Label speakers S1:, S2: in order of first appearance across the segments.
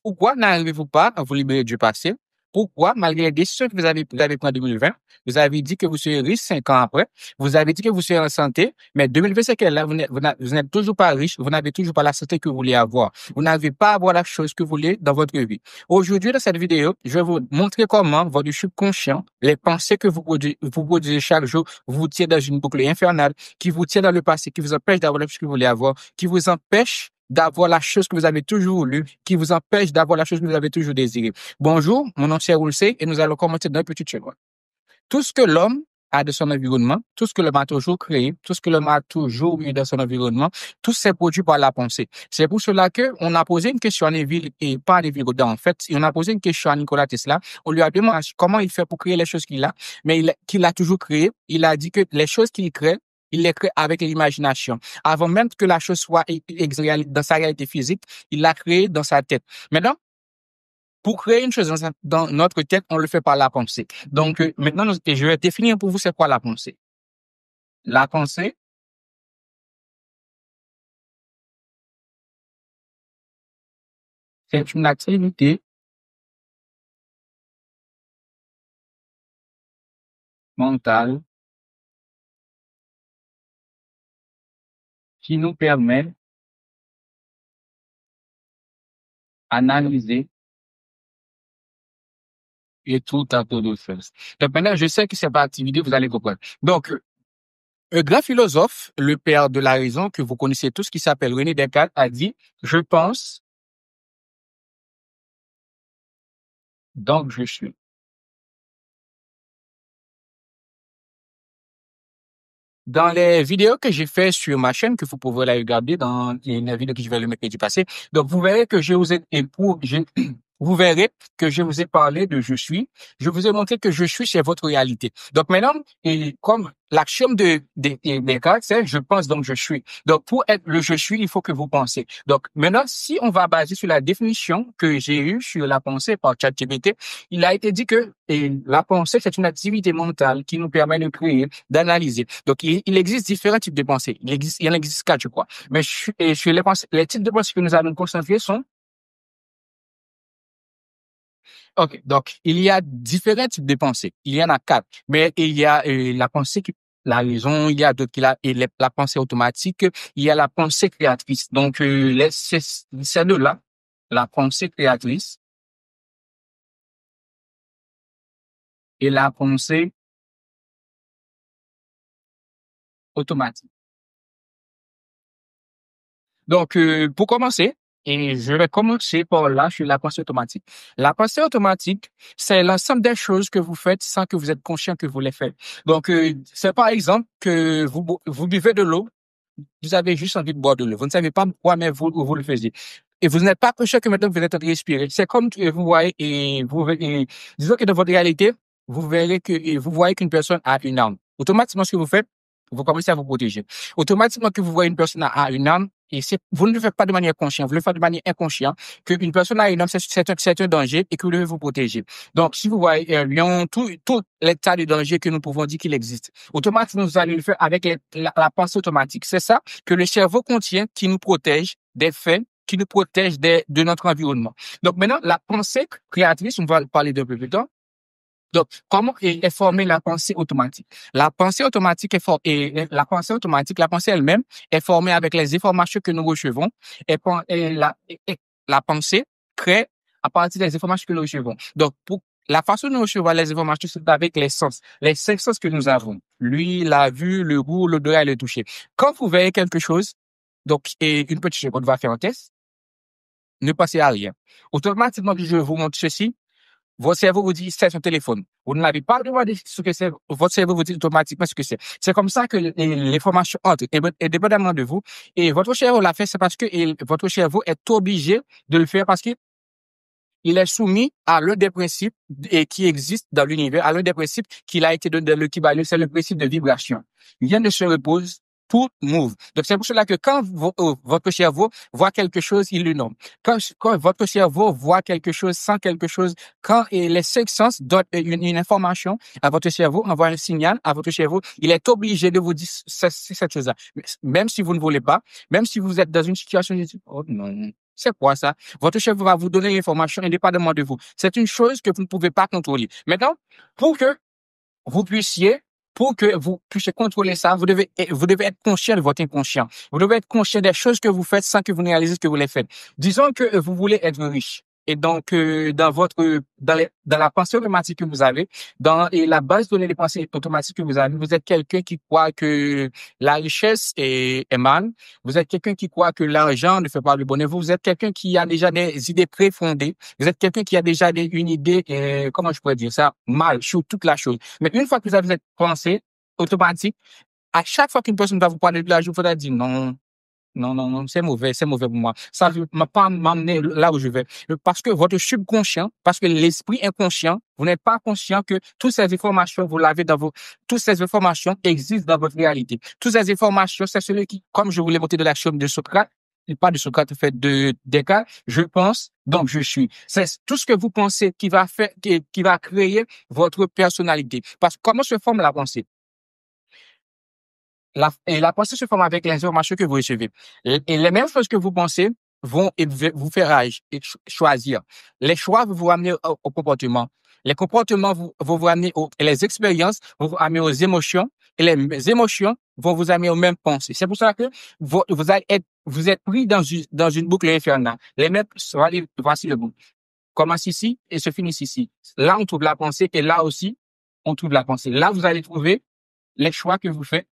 S1: Pourquoi n'arrivez-vous pas à vous libérer du passé? Pourquoi, malgré les décisions que vous avez prises en 2020, vous avez dit que vous serez riche 5 ans après, vous avez dit que vous serez en santé, mais 2025 est là, vous n'êtes toujours pas riche, vous n'avez toujours pas la santé que vous voulez avoir. Vous n'avez pas à avoir la chose que vous voulez dans votre vie. Aujourd'hui, dans cette vidéo, je vais vous montrer comment votre subconscient, les pensées que vous produisez chaque jour, vous tirent dans une boucle infernale, qui vous tient dans le passé, qui vous empêche d'avoir la chose que vous voulez avoir, qui vous empêche d'avoir la chose que vous avez toujours voulu, qui vous empêche d'avoir la chose que vous avez toujours désirée. Bonjour, mon nom c'est Roulsey et nous allons commencer dans un petit schéma. Tout ce que l'homme a de son environnement, tout ce que l'homme a toujours créé, tout ce que l'homme a toujours eu dans son environnement, tout s'est produit par la pensée. C'est pour cela que on a posé une question à Neville et pas à Neville Goddard, en fait. Et on a posé une question à Nikola Tesla. On lui a demandé comment il fait pour créer les choses qu'il a, mais qu'il a toujours créé. Il a dit que les choses qu'il crée, il les crée avec l'imagination. Avant même que la chose soit dans sa réalité physique, il l'a créé dans sa tête. Maintenant, pour créer une chose dans notre tête, on le fait par la pensée. Donc, maintenant, je vais définir pour vous c'est quoi la pensée. La pensée, c'est une activité mentale qui nous permet d'analyser et tout à tout de faire. Donc, maintenant, je sais que c'est pas activité, vous allez comprendre. Donc, un grand philosophe, le père de la raison que vous connaissez tous, qui s'appelle René Descartes, a dit, je pense, donc je suis. Dans les vidéos que j'ai fait sur ma chaîne, que vous pouvez la regarder dans une vidéo que je vais le mettre du passé. Donc, vous verrez que je vous ai, vous verrez que je vous ai parlé de je suis. Je vous ai montré que je suis, c'est votre réalité. Donc maintenant, et comme l'axiome des cartes, c'est je pense donc je suis. Donc pour être le je suis, il faut que vous pensez. Donc maintenant, si on va baser sur la définition que j'ai eue sur la pensée par ChatGPT, il a été dit que la pensée, c'est une activité mentale qui nous permet de créer, d'analyser. Donc il existe différents types de pensées. Il y en existe 4, je crois. Mais sur les pensées, les types de pensées que nous allons nous concentrer sont OK. Donc, il y a différents types de pensées. Il y en a 4. Mais il y a la pensée qui, la raison, il y a d'autres qui la pensée automatique, il y a la pensée créatrice. Donc, ces deux-là, la pensée créatrice et la pensée automatique. Donc, pour commencer, et je vais commencer par là sur la pensée automatique. La pensée automatique, c'est l'ensemble des choses que vous faites sans que vous êtes conscient que vous les faites. Donc, c'est par exemple que vous buvez de l'eau, vous avez juste envie de boire de l'eau. Vous ne savez pas pourquoi, mais vous le faisiez. Et vous n'êtes pas conscient que maintenant vous êtes en train de respirer. C'est comme vous voyez, disons que dans votre réalité, vous verrez que vous voyez qu'une personne a une arme. Automatiquement, ce que vous faites, vous commencez à vous protéger. Automatiquement que vous voyez une personne a une arme, et vous ne le faites pas de manière consciente, vous le faites de manière inconsciente, qu'une personne a une arme, c'est un danger et que vous devez vous protéger. Donc, si vous voyez un lion, tout l'état de danger que nous pouvons dire qu'il existe, automatiquement, vous allez le faire avec la pensée automatique. C'est ça que le cerveau contient qui nous protège des faits, qui nous protège de notre environnement. Donc, maintenant, la pensée créatrice, on va parler d'un peu plus tard. Donc, comment est formée la pensée automatique? La pensée automatique la pensée automatique, la pensée elle-même est formée avec les informations que nous recevons la pensée crée à partir des informations que nous recevons. Donc, pour la façon dont nous recevons les informations, c'est avec les sens. Les 5 sens que nous avons. L'ouïe, la vue, le goût, l'odorat et le toucher. Quand vous voyez quelque chose, donc, et une petite seconde, on va faire un test, ne pensez à rien. Automatiquement, je vous montre ceci. Votre cerveau vous dit, c'est un téléphone. Vous ne l'avez pas demandé ce que c'est. Votre cerveau vous dit automatiquement ce que c'est. C'est comme ça que l'information entre, indépendamment de vous. Et votre cerveau l'a fait, c'est parce que votre cerveau est obligé de le faire parce qu'il est soumis à l'un des principes qui existent dans l'univers, à l'un des principes qu'il a été donné dans le Kybalion, c'est le principe de vibration. Rien ne se repose, tout move. Donc, c'est pour cela que quand votre cerveau voit quelque chose, il le nomme. Quand votre cerveau voit quelque chose, sent quelque chose, quand les 5 sens donnent une information à votre cerveau, envoie un signal à votre cerveau, il est obligé de vous dire c'est cette chose-là. Même si vous ne voulez pas, même si vous êtes dans une situation, oh non, C'est quoi ça? Votre chef va vous donner l'information indépendamment de vous. C'est une chose que vous ne pouvez pas contrôler. Maintenant, pour que vous puissiez, pour que vous puissiez contrôler ça, vous devez être conscient de votre inconscient. Vous devez être conscient des choses que vous faites sans que vous ne réalisez que vous les faites. Disons que vous voulez être riche. Et donc, dans la pensée automatique que vous avez, et la base de les pensées automatiques que vous avez, vous êtes quelqu'un qui croit que la richesse est mal. Vous êtes quelqu'un qui croit que l'argent ne fait pas le bonheur. Vous êtes quelqu'un qui a déjà des idées préfondées. Vous êtes quelqu'un qui a déjà une idée, comment je pourrais dire ça, mal sur toute la chose. Mais une fois que vous avez cette pensée automatique, à chaque fois qu'une personne va vous parler de l'argent, vous allez dire non, non, non, non, c'est mauvais pour moi. Ça ne va pas m'amener là où je vais. Parce que votre subconscient, parce que l'esprit inconscient, vous n'êtes pas conscient que toutes ces informations, vous l'avez toutes ces informations existent dans votre réalité. Toutes ces informations, c'est celui qui, comme je vous l'ai montré de l'axiome de Socrate, et pas de Socrate, fait de Descartes, je pense, donc je suis. C'est tout ce que vous pensez qui va créer votre personnalité. Parce que comment se forme la pensée? La pensée se forme avec les informations que vous recevez. Et les mêmes choses que vous pensez vont vous faire choisir. Les choix vont vous amener au comportement. Les comportements vont vous amener les expériences vont vous amener aux émotions. Et les émotions vont vous amener aux mêmes pensées. C'est pour ça que vous êtes pris dans une boucle infernale. Les mêmes, voici le bout. Commence ici et se finit ici. Là, on trouve la pensée et là aussi, on trouve la pensée. Là, vous allez trouver les choix que vous faites.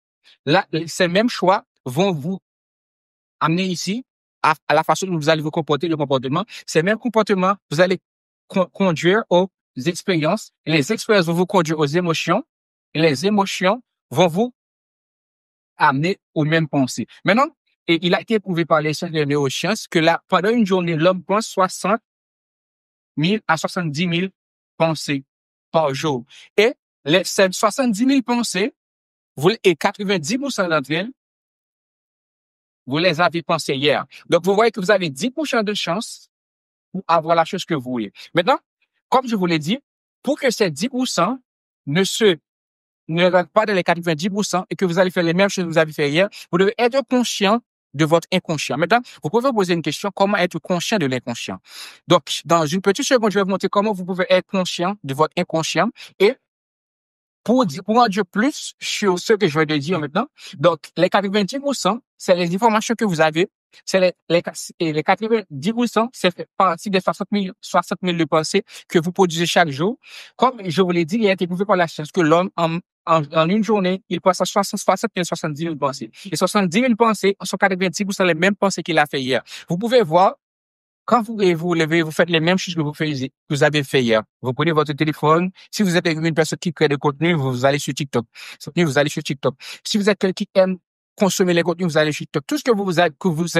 S1: Là, ces mêmes choix vont vous amener ici à la façon dont vous allez vous comporter, le comportement. Ces mêmes comportements, vous allez conduire aux expériences. Et les expériences vont vous conduire aux émotions. Et les émotions vont vous amener aux mêmes pensées. Maintenant, et il a été prouvé par les sciences de neurosciences que là, pendant une journée, l'homme pense 60 000 à 70 000 pensées par jour. Et ces 70 000 pensées, et 90% d'entre elles, vous les avez pensées hier. Donc, vous voyez que vous avez 10% de chance pour avoir la chose que vous voulez. Maintenant, comme je vous l'ai dit, pour que ces 10% ne rentrent pas dans les 90% et que vous allez faire les mêmes choses que vous avez fait hier, vous devez être conscient de votre inconscient. Maintenant, vous pouvez vous poser une question, comment être conscient de l'inconscient? Donc, dans une petite seconde, je vais vous montrer comment vous pouvez être conscient de votre inconscient et pour en dire plus sur ce que je vais te dire maintenant, donc les 90%, c'est les informations que vous avez, c'est les 90%, c'est fait partie des 60 000 de pensées que vous produisez chaque jour. Comme je vous l'ai dit, il a été prouvé par la science que l'homme, en une journée, il pense à 60 000, 70 000 pensées. Et 70 000 pensées sont 90% les mêmes pensées qu'il a fait hier. Vous pouvez voir quand vous levez, vous faites les mêmes choses que que vous avez fait hier. Vous prenez votre téléphone. Si vous êtes une personne qui crée des contenus, vous allez sur TikTok. Vous allez sur TikTok. Si vous êtes quelqu'un qui aime consommer les contenus, vous allez sur TikTok. Tout ce que vous êtes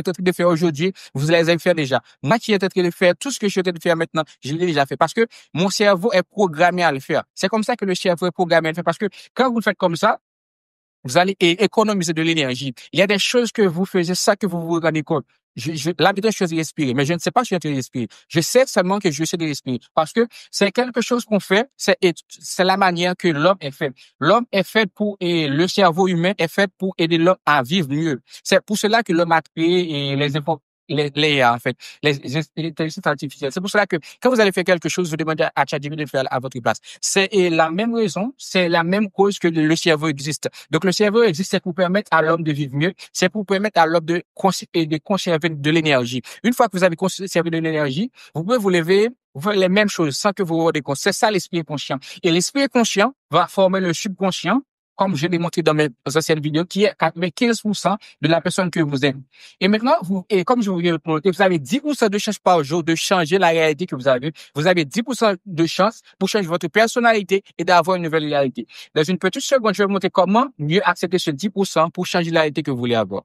S1: en train de faire aujourd'hui, vous les avez fait déjà. Moi qui est en train de faire tout ce que je suis en train de faire maintenant, je l'ai déjà fait parce que mon cerveau est programmé à le faire. C'est comme ça que le cerveau est programmé à le faire parce que quand vous le faites comme ça, vous allez économiser de l'énergie. Il y a des choses que vous faisiez, ça que vous vous rendez compte. Là, maintenant, je suis respirer, mais je ne sais pas si je suis en train de respirer. Je sais seulement que je suis de respirer parce que c'est quelque chose qu'on fait, c'est la manière que l'homme est fait. L'homme est fait et le cerveau humain est fait pour aider l'homme à vivre mieux. C'est pour cela que l'homme a créé en fait, les intelligences artificielles. C'est pour cela que quand vous allez faire quelque chose, vous demandez à ChatGPT de le faire à votre place. C'est la même raison, c'est la même cause que le cerveau existe. Donc, le cerveau existe, c'est pour permettre à l'homme de vivre mieux, c'est pour permettre à l'homme de conserver de l'énergie. Une fois que vous avez conservé de l'énergie, vous pouvez vous lever, vous faites les mêmes choses sans que vous vous rendez compte. C'est ça l'esprit conscient. Et l'esprit conscient va former le subconscient, comme je l'ai montré dans mes anciennes vidéos, qui est 95% de la personne que vous êtes. Et maintenant, et comme je vous l'ai montré, vous avez 10% de chance par jour de changer la réalité que vous avez. Vous avez 10% de chance pour changer votre personnalité et d'avoir une nouvelle réalité. Dans une petite seconde, je vais vous montrer comment mieux accepter ce 10% pour changer la réalité que vous voulez avoir.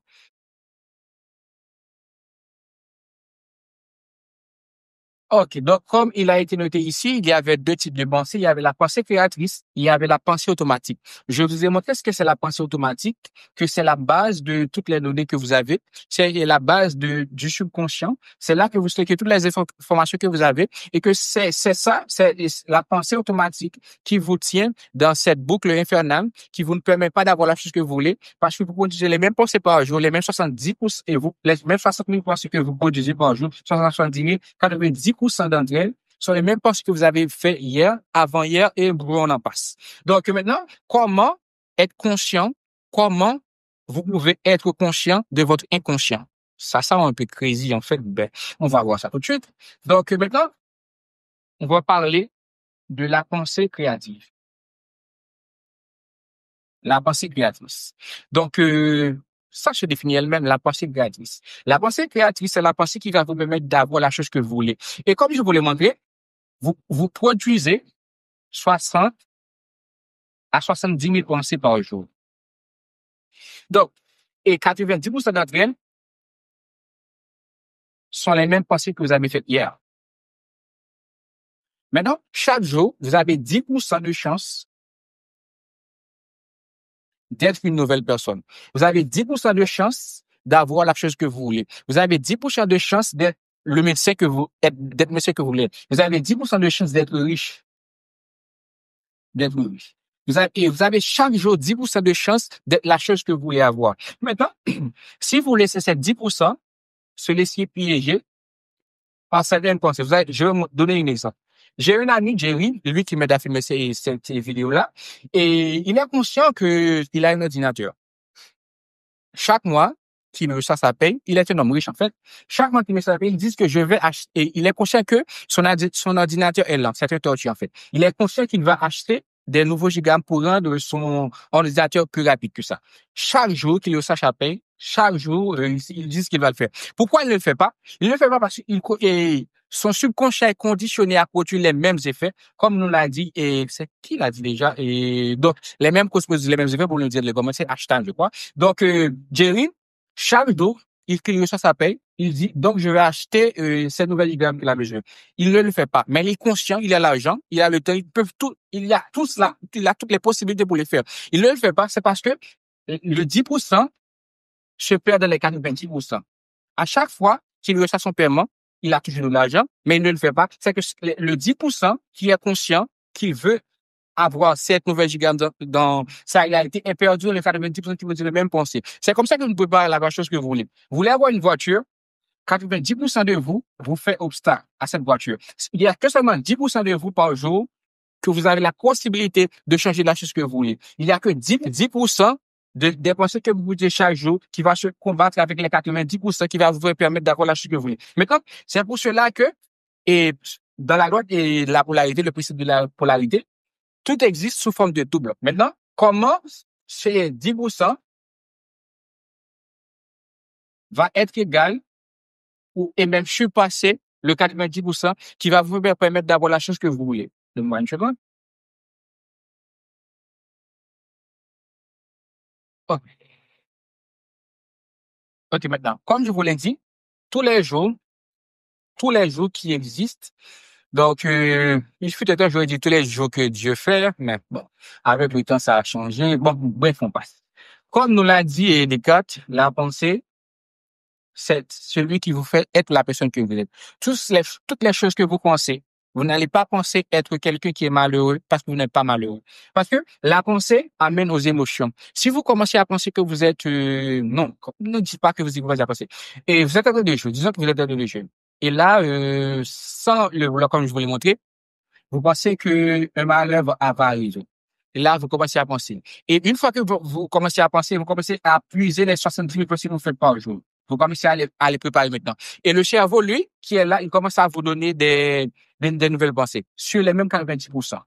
S1: OK, donc comme il a été noté ici, il y avait deux types de pensée. Il y avait la pensée créatrice, il y avait la pensée automatique. Je vous ai montré ce que c'est la pensée automatique, que c'est la base de toutes les données que vous avez. C'est la base du subconscient. C'est là que vous stockez toutes les informations que vous avez et que c'est ça, c'est la pensée automatique qui vous tient dans cette boucle infernale qui vous ne permet pas d'avoir la chose que vous voulez parce que vous produisez les mêmes pensées par jour, les mêmes 70% et vous, les mêmes 60 000 pensées que vous produisez par jour, 70 000, 90% d'entre elles sont les mêmes pensées que vous avez fait hier, avant-hier et on en passe. Donc maintenant, comment être conscient, comment vous pouvez être conscient de votre inconscient? Ça un peu crazy en fait, ben, on va voir ça tout de suite. Donc maintenant, on va parler de la pensée créative. La pensée créatrice. Donc, ça se définit elle-même, la pensée créatrice. La pensée créatrice, c'est la pensée qui va vous permettre d'avoir la chose que vous voulez. Et comme je vous l'ai montré, vous produisez 60 à 70 000 pensées par jour. Donc, et 90% d'entre elles sont les mêmes pensées que vous avez faites hier. Maintenant, chaque jour, vous avez 10% de chance d'être une nouvelle personne. Vous avez 10% de chance d'avoir la chose que vous voulez. Vous avez 10% de chance d'être le médecin que vous êtes, d'être médecin que vous voulez. Vous avez 10% de chance d'être riche. D'être riche. Vous avez chaque jour 10% de chance d'être la chose que vous voulez avoir. Maintenant, si vous laissez ces 10% se laisser piéger par certaines pensées, je vais vous donner un exemple. J'ai un ami, Jerry, lui qui m'aide à filmer cette vidéo-là, et il est conscient qu'il a un ordinateur. Chaque mois, qu'il me reçoit sa paye, il est un homme riche en fait. Chaque mois qu'il me reçoit sa paye, il dit que je vais acheter, il est conscient que son ordinateur est lent, c'est un tortue en fait. Il est conscient qu'il va acheter des nouveaux gigas pour rendre son ordinateur plus rapide que ça. Chaque jour qu'il reçoit sa paye, chaque jour, il dit qu'il va le faire. Pourquoi il ne le fait pas? Il ne le fait pas parce que son subconscient est conditionné à produire les mêmes effets, comme nous l'a dit, et c'est qui l'a dit déjà, et donc, les mêmes causes produisent les mêmes effets pour nous dire le comment c'est Ashton, je crois. Donc, Jerry, chaque jour, il reçoit sa paye, il dit, donc je vais acheter cette nouvelle IBM qu'il a besoin. Il ne le fait pas, mais il est conscient, il a l'argent, il a le temps, il a tout cela, il a toutes les possibilités pour le faire. Il ne le fait pas, c'est parce que le 10% se perd dans les 90%. À chaque fois qu'il reçoit son paiement, il a toujours de l'argent, mais il ne le fait pas. C'est que le 10% qui est conscient, qu'il veut avoir cette nouvelle giga dans sa réalité est perdu dans les 90% qui vous disent les mêmes pensées. C'est comme ça que vous ne pouvez pas avoir la chose que vous voulez. Vous voulez avoir une voiture, 90% de vous fait obstacle à cette voiture. Il y a que seulement 10% de vous par jour que vous avez la possibilité de changer la chose que vous voulez. Il y a que 10% des pensées que vous dites chaque jour qui va se combattre avec les 90% qui va vous permettre d'avoir la chose que vous voulez. Maintenant, c'est pour cela que, et dans la loi de la polarité, le principe de la polarité, tout existe sous forme de double. Maintenant, comment ces 10% va être égal et même surpasser le 90% qui va vous permettre d'avoir la chose que vous voulez. Donne-moi une seconde. OK. OK, maintenant, comme je vous l'ai dit, tous les jours, tous les jours qui existent, donc, il fut un jour dit tous les jours que Dieu fait, mais bon, avec le temps, ça a changé. Bon, bref, on passe. Comme nous l'a dit Descartes, la pensée, c'est celui qui vous fait être la personne que vous êtes. Toutes les choses que vous pensez, vous n'allez pas penser être quelqu'un qui est malheureux parce que vous n'êtes pas malheureux. Parce que la pensée amène aux émotions. Si vous commencez à penser que vous êtes, non, ne dites pas que vous y commencez à penser. Et vous êtes en train de jouer, disons que vous êtes en train de jouer. Et là, sans comme je vous l'ai montré, vous pensez que un malheur va arriver. Et là, vous commencez à penser. Et une fois que vous commencez à penser, vous commencez à puiser les 70 000 pensées que vous faites par jour. Vous commencez à les préparer maintenant. Et le cerveau, lui, qui est là, il commence à vous donner des nouvelles pensées sur les mêmes 90%.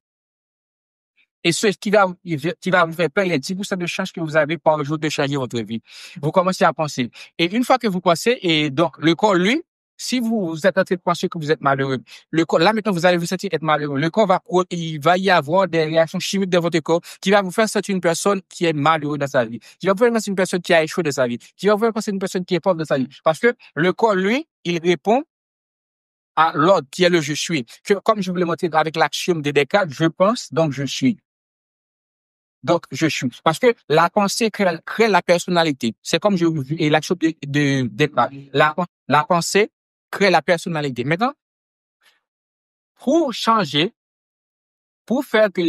S1: Et ce qui va vous faire peur, il y a 10% de chance que vous avez par jour de changer votre vie. Vous commencez à penser. Et une fois que vous pensez, et donc, le corps, lui, si vous êtes en train de penser que vous êtes malheureux, le corps, là, maintenant, vous allez vous sentir être malheureux. Le corps il va y avoir des réactions chimiques dans votre corps qui va vous faire sentir une personne qui est malheureuse dans sa vie, qui va vous faire sentir une personne qui a échoué dans sa vie, qui va vous faire penser une personne qui est pauvre dans sa vie. Parce que le corps, lui, il répond à l'ordre qui est le je suis. Comme je vous l'ai montré avec l'axiome de Descartes, je pense, donc je suis. Donc, je suis. Parce que la pensée crée la personnalité. C'est comme et l'action de Descartes. La pensée crée la personnalité. Maintenant, pour changer, pour faire que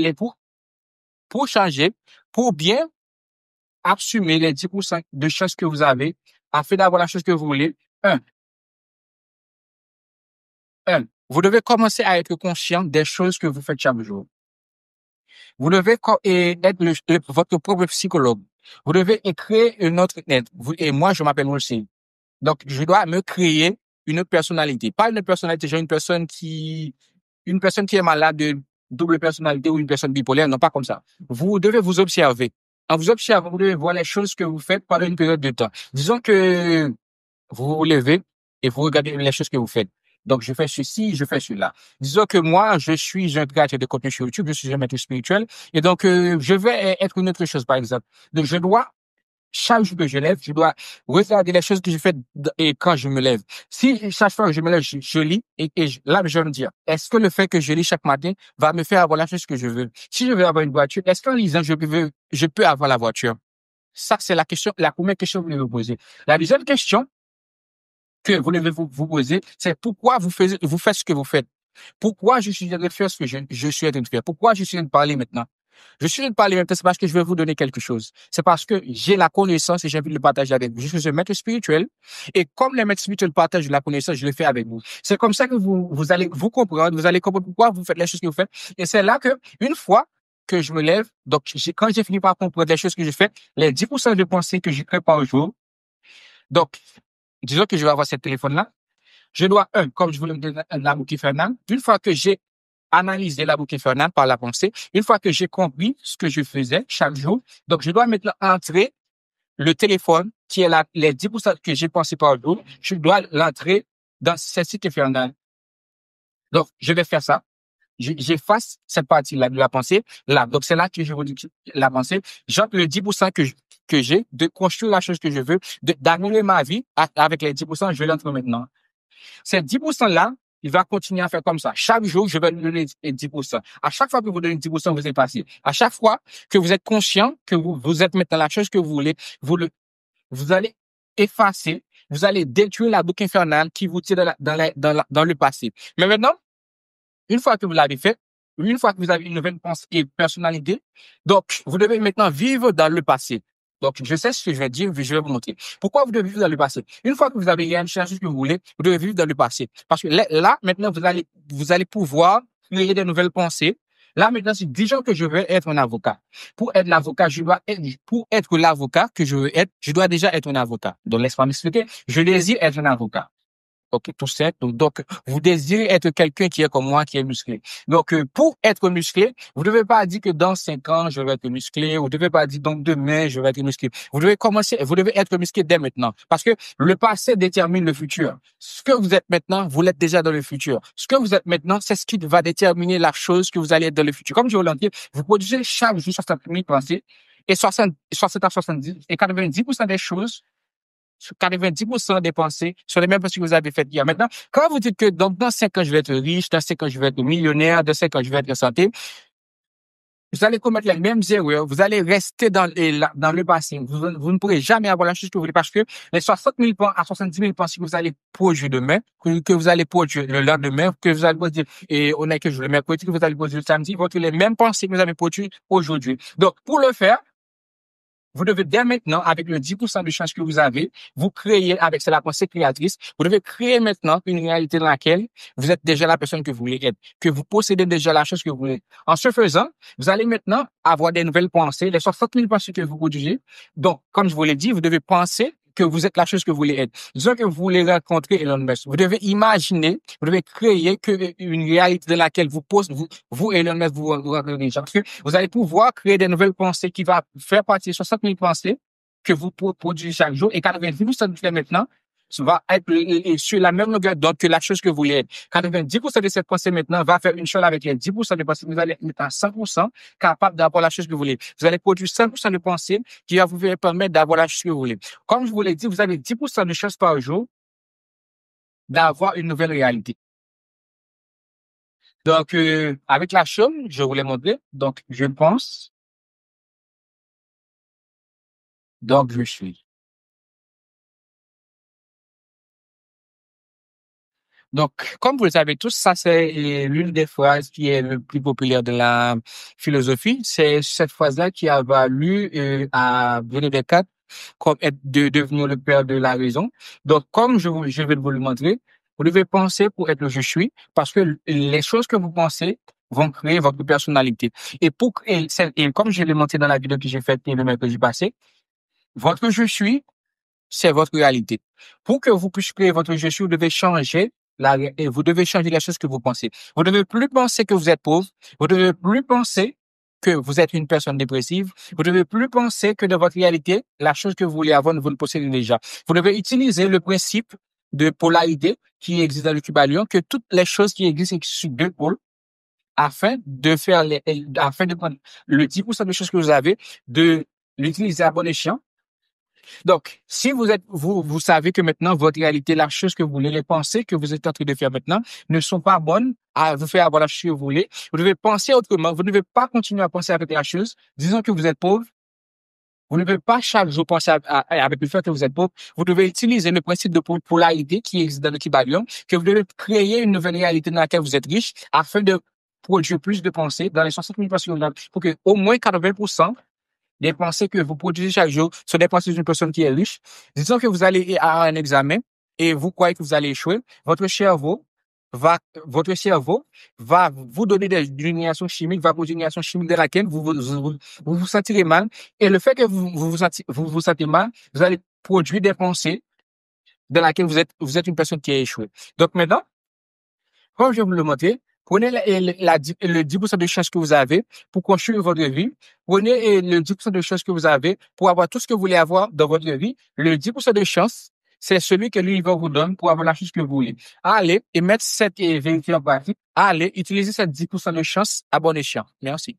S1: pour changer, pour bien assumer les 10% de choses que vous avez, afin d'avoir la chose que vous voulez, un, vous devez commencer à être conscient des choses que vous faites chaque jour. Vous devez être votre propre psychologue. Vous devez créer une autre net. Et moi, je m'appelle aussi. Donc, je dois me créer une personnalité. Pas une personnalité, j'ai une personne qui est malade de double personnalité ou une personne bipolaire. Non, pas comme ça. Vous devez vous observer. En vous observant, vous devez voir les choses que vous faites pendant une période de temps. Disons que vous vous levez et vous regardez les choses que vous faites. Donc, je fais ceci, je fais cela. Disons que moi, je suis un créateur de contenu sur YouTube, je suis un maître spirituel, et donc, je vais être une autre chose, par exemple. Donc, je dois, chaque jour que je lève, je dois regarder les choses que je fais et quand je me lève. Si chaque fois que je me lève, je lis, là, je vais me dire, est-ce que le fait que je lis chaque matin va me faire avoir la chose que je veux? Si je veux avoir une voiture, est-ce qu'en lisant, je peux avoir la voiture? Ça, c'est la première question que vous devez vous poser. La deuxième question, que vous devez vous poser, c'est pourquoi vous faites ce que vous faites. Pourquoi je suis en train de faire ce que je suis en train de faire? Pourquoi je suis en train de parler maintenant? Je suis en train de parler maintenant, c'est parce que je vais vous donner quelque chose. C'est parce que j'ai la connaissance et j'ai envie de le partager avec vous. Je suis un maître spirituel et comme les maîtres spirituels partagent la connaissance, je le fais avec vous. C'est comme ça que vous allez vous comprendre, vous allez comprendre pourquoi vous faites les choses que vous faites. Et c'est là que, une fois que je me lève, donc quand j'ai fini par comprendre les choses que je fais, les 10% de pensées que je crée par jour, donc, disons que je vais avoir ce téléphone-là. Je dois, comme je vous l'ai dit, la boucle infernale. Une fois que j'ai analysé la boucle infernale par la pensée, une fois que j'ai compris ce que je faisais chaque jour, donc je dois maintenant entrer le téléphone, qui est les 10% que j'ai pensé par jour, je dois l'entrer dans ce site infernal. Donc, je vais faire ça. J'efface cette partie-là de la pensée. Là, donc c'est là que je vous dis la pensée. J'entre le 10% que j'ai de construire la chose que je veux, d'améliorer ma vie avec les 10%, je vais l'entrer maintenant. Ces 10%-là, il va continuer à faire comme ça. Chaque jour, je vais lui donner 10%. À chaque fois que vous donnez 10%, vous êtes passé. À chaque fois que vous êtes conscient que vous êtes maintenant la chose que vous voulez, vous allez effacer, vous allez détruire la boucle infernale qui vous tire dans le passé. Mais maintenant, une fois que vous l'avez fait, une fois que vous avez une nouvelle pensée et personnalité, donc, vous devez maintenant vivre dans le passé. Donc, je sais ce que je vais dire, je vais vous montrer. Pourquoi vous devez vivre dans le passé? Une fois que vous avez réalisé ce que vous voulez, vous devez vivre dans le passé. Parce que là, maintenant, vous allez pouvoir créer des nouvelles pensées. Là, maintenant, c'est déjà que je veux être un avocat. Pour être l'avocat, pour être l'avocat que je veux être, je dois déjà être un avocat. Donc, laisse-moi m'expliquer. Je désire être un avocat. Ok, tout simple. Donc, vous désirez être quelqu'un qui est comme moi, qui est musclé. Donc, pour être musclé, vous ne devez pas dire que dans 5 ans, je vais être musclé. Vous ne devez pas dire donc demain, je vais être musclé. Vous devez être musclé dès maintenant. Parce que le passé détermine le futur. Ce que vous êtes maintenant, vous l'êtes déjà dans le futur. Ce que vous êtes maintenant, c'est ce qui va déterminer la chose que vous allez être dans le futur. Comme je vous l'ai dit, vous produisez chaque jour 60 000 pensées et 60 à 70 et 90% des choses 90% des pensées sont les mêmes pensées que vous avez faites hier. Maintenant, quand vous dites que donc, dans 5 ans, je vais être riche, dans 5 ans, je vais être millionnaire, dans 5 ans, je vais être en santé, vous allez commettre les mêmes erreurs, vous allez rester dans le passé. Vous ne pourrez jamais avoir la chose que vous voulez parce que les 60 000 à 70 000 pensées que vous allez produire demain, que vous allez produire le lendemain, que vous allez produire, et on est que je le mercredi, que vous allez produire le samedi, vont être les mêmes pensées que vous avez produites aujourd'hui. Donc, pour le faire, vous devez dès maintenant, avec le 10% de chance que vous avez, vous créez, c'est la pensée créatrice, vous devez créer maintenant une réalité dans laquelle vous êtes déjà la personne que vous voulez être, que vous possédez déjà la chose que vous voulez. En ce faisant, vous allez maintenant avoir des nouvelles pensées, les 60 000 pensées que vous produisez. Donc, comme je vous l'ai dit, vous devez penser que vous êtes la chose que vous voulez être. Disons que vous voulez rencontrer Elon Musk. Vous devez imaginer, vous devez créer une réalité dans laquelle vous Elon Musk, vous rencontrez déjà. Parce que vous allez pouvoir créer des nouvelles pensées qui vont faire partie de 60 000 pensées que vous produisez chaque jour et 90% de fait maintenant va être sur la même longueur d'onde que la chose que vous voulez être. 90% de cette pensée maintenant va faire une chose avec les 10% de pensée. Vous allez être à 100% capable d'avoir la chose que vous voulez. Vous allez produire 100% de pensée qui va vous permettre d'avoir la chose que vous voulez. Comme je vous l'ai dit, vous avez 10% de chances par jour d'avoir une nouvelle réalité. Donc, avec la chaume, je voulais montrer. Donc, je pense, donc je suis. Donc, comme vous le savez tous, ça c'est l'une des phrases qui est le plus populaire de la philosophie. C'est cette phrase-là qui a valu à René Descartes comme être de devenir le père de la raison. Donc, comme je vais vous le montrer, vous devez penser pour être le je suis, parce que les choses que vous pensez vont créer votre personnalité. Et pour et comme je l'ai montré dans la vidéo que j'ai faite le mercredi passé, votre je suis c'est votre réalité. Pour que vous puissiez créer votre je suis, vous devez changer et vous devez changer les choses que vous pensez. Vous ne devez plus penser que vous êtes pauvre. Vous ne devez plus penser que vous êtes une personne dépressive. Vous ne devez plus penser que dans votre réalité, la chose que vous voulez avoir, vous le possédez déjà. Vous devez utiliser le principe de polarité qui existe dans le Kybalion, que toutes les choses qui existent sur deux pôles, afin de prendre le 10% de choses que vous avez, de l'utiliser à bon escient. Donc, si vous savez que maintenant, votre réalité, la chose que vous voulez, les pensées que vous êtes en train de faire maintenant ne sont pas bonnes à vous faire avoir la chose que vous voulez. Vous devez penser autrement. Vous ne devez pas continuer à penser avec la chose. Disons que vous êtes pauvre. Vous ne devez pas chaque jour penser avec le fait que vous êtes pauvre. Vous devez utiliser le principe de polarité qui existe dans le Kybalion, que vous devez créer une nouvelle réalité dans laquelle vous êtes riche afin de produire plus de pensées dans les 60 000 personnes pour que au moins 80% des pensées que vous produisez chaque jour sont des pensées d'une personne qui est riche. Disons que vous allez à un examen et vous croyez que vous allez échouer. Votre cerveau va vous donner une réaction chimique, va produire une réaction chimique de laquelle vous sentirez mal. Et le fait que vous sentez mal, vous allez produire des pensées dans laquelle vous êtes une personne qui a échoué. Donc maintenant, comme je vais vous le montrer, prenez le 10% de chance que vous avez pour construire votre vie. Prenez le 10% de chance que vous avez pour avoir tout ce que vous voulez avoir dans votre vie. Le 10% de chance, c'est celui que l'univers vous donne pour avoir la chose que vous voulez. Allez et mettre cette vérité en pratique. Allez utiliser cette 10% de chance à bon escient. Merci.